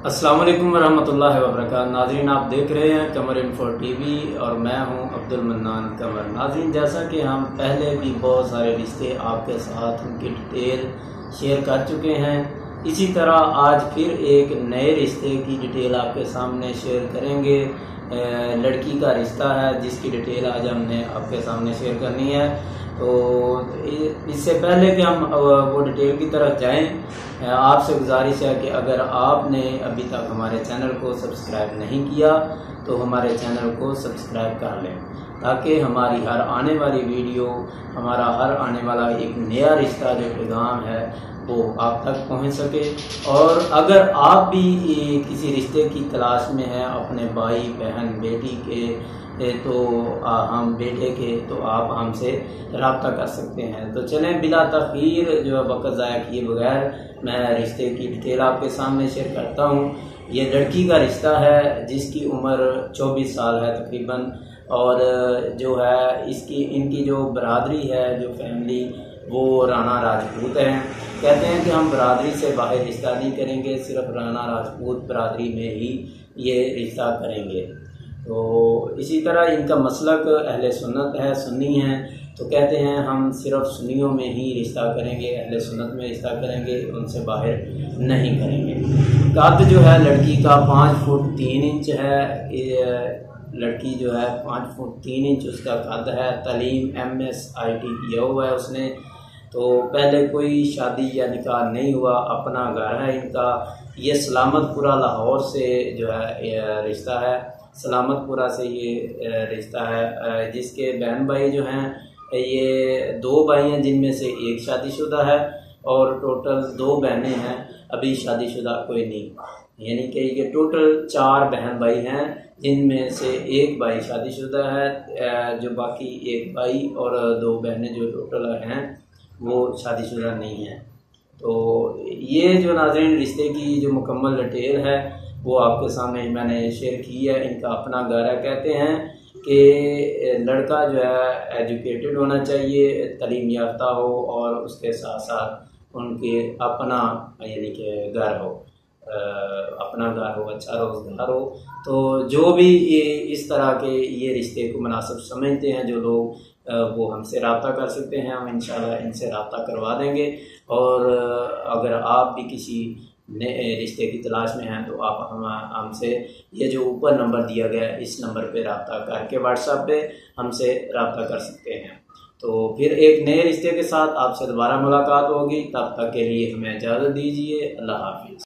अस्सलाम वालेकुम वरहमतुल्लाहि वबरकातुहू। नाज़रीन, आप देख रहे हैं कमर इन्फो टीवी और मैं हूं अब्दुल मन्नान कमर। नाज़रीन, जैसा कि हम पहले भी बहुत सारे रिश्ते आपके साथ उनकी डिटेल शेयर कर चुके हैं, इसी तरह आज फिर एक नए रिश्ते की डिटेल आपके सामने शेयर करेंगे। लड़की का रिश्ता है जिसकी डिटेल आज हमने आपके सामने शेयर करनी है। तो इससे पहले कि हम वो डिटेल की तरफ जाएं, आपसे गुजारिश है कि अगर आपने अभी तक हमारे चैनल को सब्सक्राइब नहीं किया तो हमारे चैनल को सब्सक्राइब कर लें, ताकि हमारी हर आने वाली वीडियो, हमारा हर आने वाला एक नया रिश्ता जो पैगाम है वो आप तक पहुंच सके। और अगर आप भी किसी रिश्ते की तलाश में हैं अपने भाई बहन बेटी के, तो हम बेटे के, तो आप हमसे रब्ता कर सकते हैं। तो चलें बिला तख़ीर जो है वक़्त ज़ाया किए बगैर मैं रिश्ते की डिटेल आपके सामने शेयर करता हूँ। ये लड़की का रिश्ता है जिसकी उम्र 24 साल है तकरीबन, और जो है इनकी जो बरादरी है, जो फैमिली, वो राणा राजपूत हैं। कहते हैं कि हम बरादरी से बाहर रिश्ता नहीं करेंगे, सिर्फ राणा राजपूत बरादरी में ही ये रिश्ता करेंगे। तो इसी तरह इनका मसलक अहले सुन्नत है, सुन्नी हैं। तो कहते हैं हम सिर्फ सुन्नियों में ही रिश्ता करेंगे, अहले सुन्नत में रिश्ता करेंगे, उनसे बाहर नहीं करेंगे। कद जो है लड़की का 5 फुट 3 इंच है। लड़की जो है 5 फुट 3 इंच उसका कद है। तालीम MSIT किया हुआ है उसने। तो पहले कोई शादी या निकाह नहीं हुआ, अपना घर है इनका। ये सलामतपुरा लाहौर से जो है रिश्ता है, सलामतपुरा से ये रिश्ता है। जिसके बहन भाई जो हैं, ये 2 भाई हैं जिनमें से एक शादीशुदा है, और टोटल 2 बहनें हैं, अभी शादीशुदा कोई नहीं। यानी कि ये टोटल 4 बहन भाई हैं, जिनमें से एक भाई शादीशुदा है, जो बाकी एक भाई और 2 बहनें जो टोटल हैं वो शादीशुदा नहीं है। तो ये जो नाज़रीन रिश्ते की जो मुकम्मल डिटेल है वो आपके सामने मैंने शेयर की है। इनका अपना घर है। कहते हैं कि लड़का जो है एजुकेटेड होना चाहिए, तालीम याफ्ता हो, और उसके साथ साथ उनके अपना यानी कि घर हो, अपना घर हो, अच्छा रोज़गार हो। तो जो भी ये इस तरह के ये रिश्ते को मुनासिब समझते हैं जो लोग, वो हमसे रब्ता कर सकते हैं। हम इंशाल्लाह इनसे रब्ता करवा देंगे। और अगर आप भी किसी नए रिश्ते की तलाश में हैं तो आप हमसे ये जो ऊपर नंबर दिया गया है इस नंबर पे रब्ता करके व्हाट्सएप पे हमसे रब्ता कर सकते हैं। तो फिर एक नए रिश्ते के साथ आपसे दोबारा मुलाकात होगी। तब तक के लिए हमें इजाज़त दीजिए। अल्लाह हाफिज़।